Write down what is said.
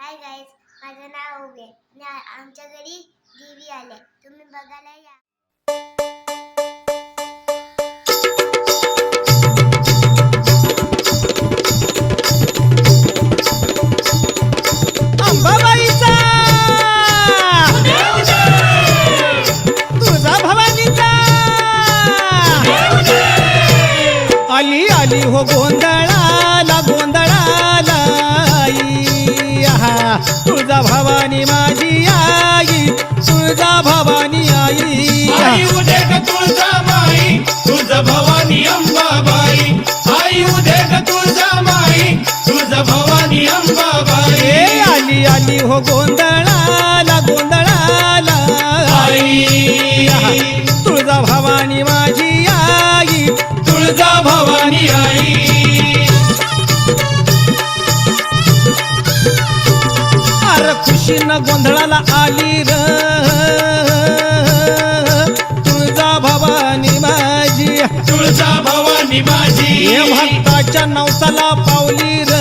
Hi guys, माझं नाव उबे आणि आमच्या घरी देवी आले. तुम्ही बघायला या. अंबाबाईचा तुळजा भवानीचा आली आली हो गोंधळाला गोंधळाला आई. आहा, तुळजा भवानी माझी आई, तुळजा भवानी आई. आई उदे ग तुळजामाई, तुळजा भवानी अंबाबाई. आई उदे ग तुळजामाई, तुळजा भवानी अंबाबाई. ए आली आली हो गोंधळाला गोंधळाला आई. आहा, तुळजा भवानी माझी आई, तुळजा भवानी आई. अरे खुशीनं गोंधळाला आली र तुळजा भवानी माझी. तुळजा भवानी माझी. हे भक्ताच्या नवसाला पावली र